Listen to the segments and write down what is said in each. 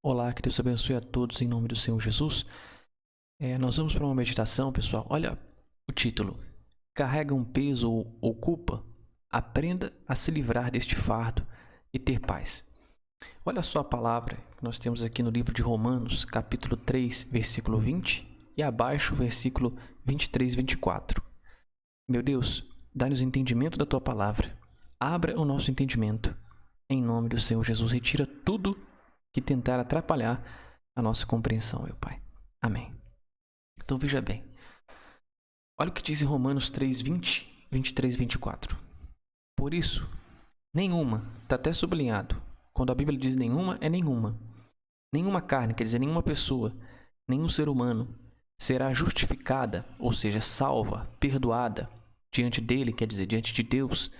Olá, que Deus abençoe a todos em nome do Senhor Jesus. Nós vamos para uma meditação, pessoal. Olha o título: Carrega um peso ou culpa? Aprenda a se livrar deste fardo e ter paz. Olha só a palavra que nós temos aqui no livro de Romanos, capítulo 3, versículo 20, e abaixo, versículo 23 e 24. Meu Deus, dá-nos entendimento da Tua palavra. Abra o nosso entendimento. Em nome do Senhor Jesus, retira tudo que tentar atrapalhar a nossa compreensão, meu Pai. Amém. Então veja bem. Olha o que diz em Romanos 3, 20, 23 e 24. Por isso, nenhuma, está até sublinhado. Quando a Bíblia diz nenhuma, é nenhuma. Nenhuma carne, quer dizer, nenhuma pessoa, nenhum ser humano será justificada, ou seja, salva, perdoada diante dele, quer dizer, diante de Deus,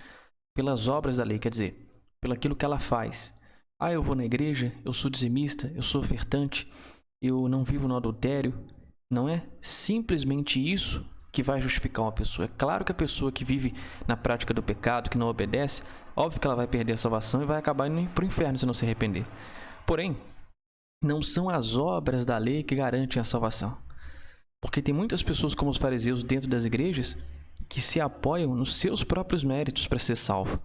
pelas obras da lei, quer dizer, pelo aquilo que ela faz. Eu vou na igreja, eu sou dizimista, eu sou ofertante, eu não vivo no adultério. Não é simplesmente isso que vai justificar uma pessoa. É claro que a pessoa que vive na prática do pecado, que não obedece, óbvio que ela vai perder a salvação e vai acabar indo para o inferno se não se arrepender. Porém, não são as obras da lei que garantem a salvação. Porque tem muitas pessoas como os fariseus dentro das igrejas que se apoiam nos seus próprios méritos para ser salvo.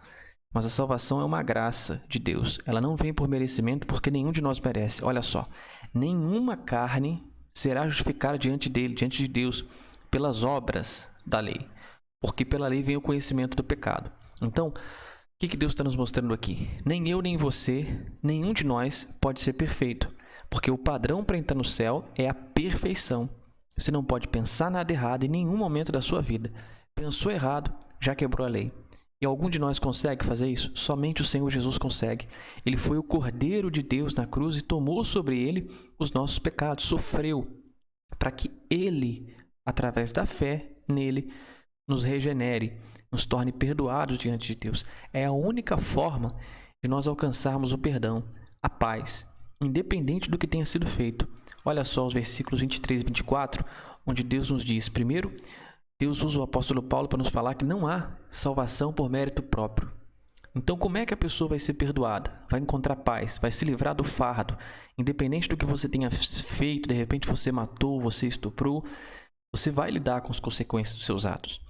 Mas a salvação é uma graça de Deus. Ela não vem por merecimento, porque nenhum de nós merece. Olha só, nenhuma carne será justificada diante dele, diante de Deus, pelas obras da lei. Porque pela lei vem o conhecimento do pecado. Então, o que Deus está nos mostrando aqui? Nem eu, nem você, nenhum de nós pode ser perfeito. Porque o padrão para entrar no céu é a perfeição. Você não pode pensar nada errado em nenhum momento da sua vida. Pensou errado, já quebrou a lei. E algum de nós consegue fazer isso? Somente o Senhor Jesus consegue. Ele foi o Cordeiro de Deus na cruz e tomou sobre ele os nossos pecados, sofreu, para que ele, através da fé nele, nos regenere, nos torne perdoados diante de Deus. É a única forma de nós alcançarmos o perdão, a paz, independente do que tenha sido feito. Olha só os versículos 23 e 24, onde Deus nos diz, primeiro, Deus usa o apóstolo Paulo para nos falar que não há salvação por mérito próprio. Então, como é que a pessoa vai ser perdoada? Vai encontrar paz, vai se livrar do fardo. Independente do que você tenha feito, de repente você matou, você estuprou, você vai lidar com as consequências dos seus atos.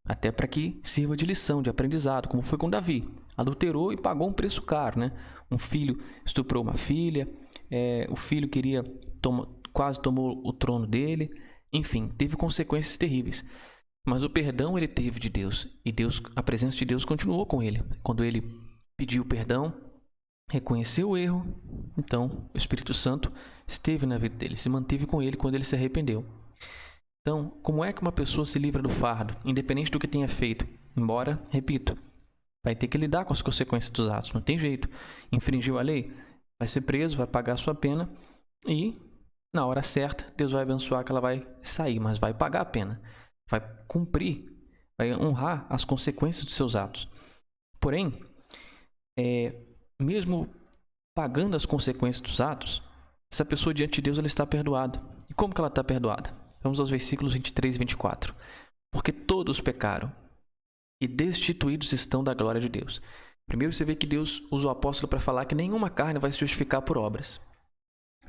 Até para que sirva de lição, de aprendizado, como foi com Davi. Adulterou e pagou um preço caro, né? Um filho estuprou uma filha, o filho quase tomou o trono dele. Enfim, teve consequências terríveis. Mas o perdão ele teve de Deus, e a presença de Deus continuou com ele. Quando ele pediu perdão, reconheceu o erro, então o Espírito Santo esteve na vida dele, se manteve com ele quando ele se arrependeu. Então, como é que uma pessoa se livra do fardo, independente do que tenha feito? Embora, repito, vai ter que lidar com as consequências dos atos, não tem jeito. Infringiu a lei, vai ser preso, vai pagar a sua pena e, na hora certa, Deus vai abençoar que ela vai sair, mas vai pagar a pena. Vai cumprir, vai honrar as consequências dos seus atos. Porém, mesmo pagando as consequências dos atos, essa pessoa diante de Deus ela está perdoada. E como que ela está perdoada? Vamos aos versículos 23 e 24. Porque todos pecaram e destituídos estão da glória de Deus. Primeiro você vê que Deus usa o apóstolo para falar que nenhuma carne vai se justificar por obras.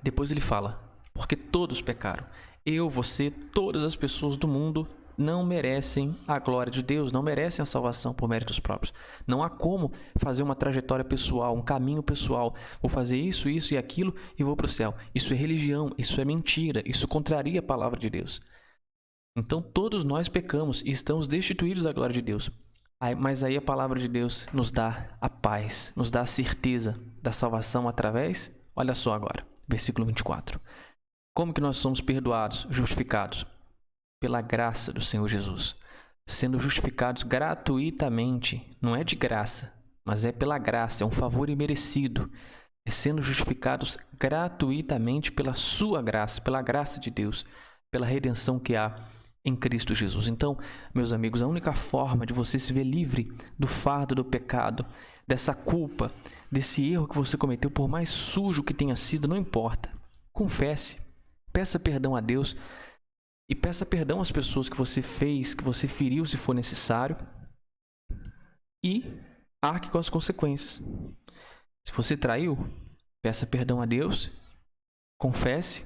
Depois ele fala, porque todos pecaram. Eu, você, todas as pessoas do mundo não merecem a glória de Deus, não merecem a salvação por méritos próprios. Não há como fazer uma trajetória pessoal, um caminho pessoal. Vou fazer isso, isso e aquilo e vou para o céu. Isso é religião, isso é mentira, isso contraria a palavra de Deus. Então todos nós pecamos e estamos destituídos da glória de Deus. Mas aí a palavra de Deus nos dá a paz, nos dá a certeza da salvação através, olha só agora, versículo 24. Como que nós somos perdoados, justificados? Pela graça do Senhor Jesus, sendo justificados gratuitamente, não é de graça, mas é pela graça, é um favor imerecido, é sendo justificados gratuitamente pela sua graça, pela graça de Deus, pela redenção que há em Cristo Jesus. Então, meus amigos, a única forma de você se ver livre do fardo do pecado, dessa culpa, desse erro que você cometeu, por mais sujo que tenha sido, não importa, confesse, peça perdão a Deus, e peça perdão às pessoas que você fez, que você feriu, se for necessário. E arque com as consequências. Se você traiu, peça perdão a Deus confesse,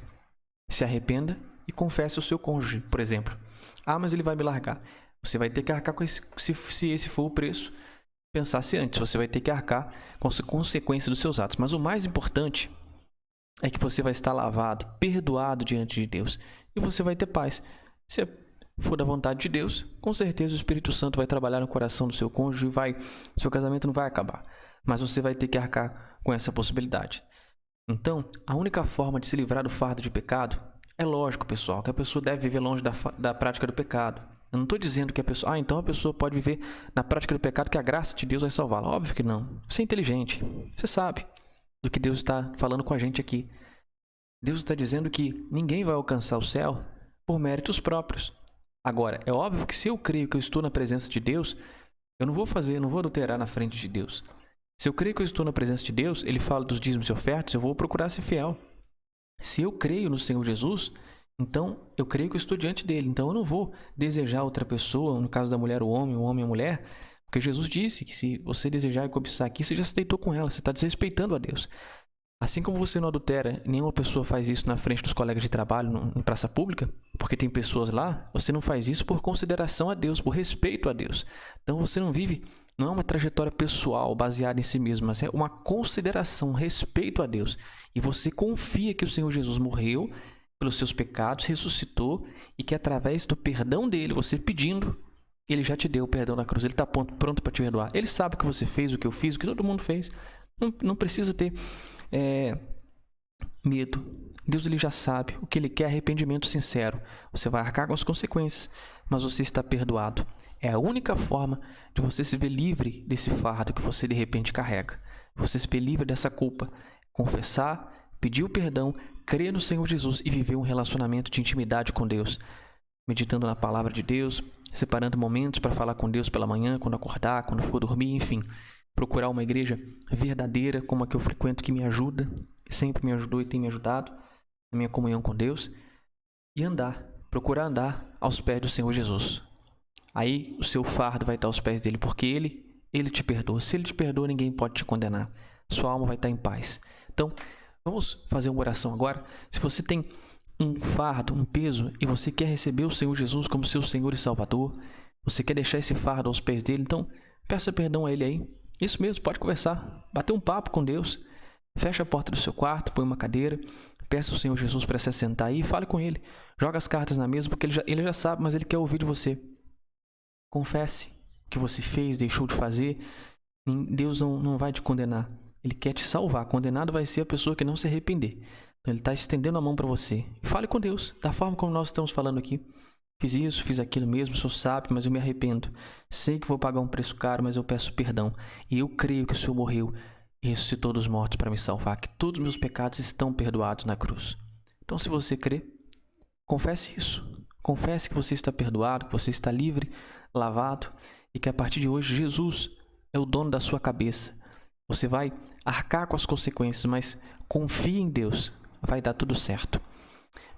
se arrependa e confesse ao seu cônjuge, por exemplo. Ah, mas ele vai me largar. Você vai ter que arcar com esse, se esse for o preço. Pensasse antes, você vai ter que arcar com as consequências dos seus atos. Mas o mais importante é que você vai estar lavado, perdoado diante de Deus. E você vai ter paz. Se for da vontade de Deus, com certeza o Espírito Santo vai trabalhar no coração do seu cônjuge e seu casamento não vai acabar. Mas você vai ter que arcar com essa possibilidade. Então, a única forma de se livrar do fardo de pecado, é lógico, pessoal, que a pessoa deve viver longe da prática do pecado. Eu não estou dizendo que a pessoa... então a pessoa pode viver na prática do pecado que a graça de Deus vai salvá-la. Óbvio que não. Você é inteligente. Você sabe do que Deus está falando com a gente aqui. Deus está dizendo que ninguém vai alcançar o céu por méritos próprios. Agora, é óbvio que se eu creio que eu estou na presença de Deus, eu não vou adulterar na frente de Deus. Se eu creio que eu estou na presença de Deus, Ele fala dos dízimos e ofertas, eu vou procurar ser fiel. Se eu creio no Senhor Jesus, então eu creio que eu estou diante dele. Então eu não vou desejar outra pessoa, no caso da mulher o homem a mulher, porque Jesus disse que se você desejar e cobiçar aqui, você já se deitou com ela, você está desrespeitando a Deus. Assim como você não adultera, nenhuma pessoa faz isso na frente dos colegas de trabalho, em praça pública, porque tem pessoas lá, você não faz isso por consideração a Deus, por respeito a Deus. Então você não vive, não é uma trajetória pessoal baseada em si mesmo, mas é uma consideração, um respeito a Deus. E você confia que o Senhor Jesus morreu pelos seus pecados, ressuscitou e que através do perdão dele, você pedindo, ele já te deu o perdão na cruz. Ele está pronto para te perdoar. Ele sabe o que você fez, o que eu fiz, o que todo mundo fez. Não precisa ter medo. Deus ele já sabe. O que ele quer é arrependimento sincero. Você vai arcar com as consequências, mas você está perdoado. É a única forma de você se ver livre desse fardo que você de repente carrega. Você se ver livre dessa culpa. Confessar, pedir o perdão, crer no Senhor Jesus e viver um relacionamento de intimidade com Deus. Meditando na palavra de Deus, separando momentos para falar com Deus pela manhã, quando acordar, quando for dormir, enfim. Procurar uma igreja verdadeira, como a que eu frequento, que me ajuda, sempre me ajudou e tem me ajudado na minha comunhão com Deus. E procurar andar aos pés do Senhor Jesus. Aí o seu fardo vai estar aos pés dele, porque ele te perdoa. Se ele te perdoa, ninguém pode te condenar. Sua alma vai estar em paz. Então, vamos fazer uma oração agora. Se você tem um fardo, um peso, e você quer receber o Senhor Jesus como seu Senhor e Salvador, você quer deixar esse fardo aos pés dele, então peça perdão a ele aí. Isso mesmo, pode conversar, bater um papo com Deus. Fecha a porta do seu quarto, põe uma cadeira, peça ao Senhor Jesus para se assentar aí e fale com ele. Joga as cartas na mesa, porque ele já sabe, mas ele quer ouvir de você. Confesse o que você fez, deixou de fazer. Deus não vai te condenar. Ele quer te salvar. Condenado vai ser a pessoa que não se arrepender. Então ele está estendendo a mão para você. Fale com Deus, da forma como nós estamos falando aqui. Fiz isso, fiz aquilo mesmo, sou sábio, mas eu me arrependo. Sei que vou pagar um preço caro, mas eu peço perdão. E eu creio que o Senhor morreu e ressuscitou dos mortos para me salvar, que todos os meus pecados estão perdoados na cruz. Então, se você crê, confesse isso. Confesse que você está perdoado, que você está livre, lavado e que a partir de hoje Jesus é o dono da sua cabeça. Você vai arcar com as consequências, mas confie em Deus, vai dar tudo certo.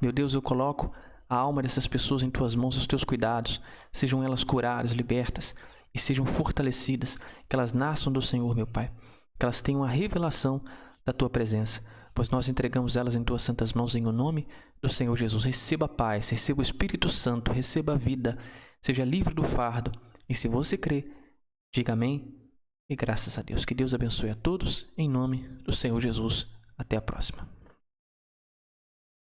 Meu Deus, eu coloco a alma dessas pessoas em tuas mãos, os teus cuidados, sejam elas curadas, libertas e sejam fortalecidas, que elas nasçam do Senhor, meu Pai, que elas tenham a revelação da tua presença, pois nós entregamos elas em tuas santas mãos em o nome do Senhor Jesus. Receba a paz, receba o Espírito Santo, receba a vida, seja livre do fardo e se você crê, diga amém e graças a Deus. Que Deus abençoe a todos em nome do Senhor Jesus. Até a próxima.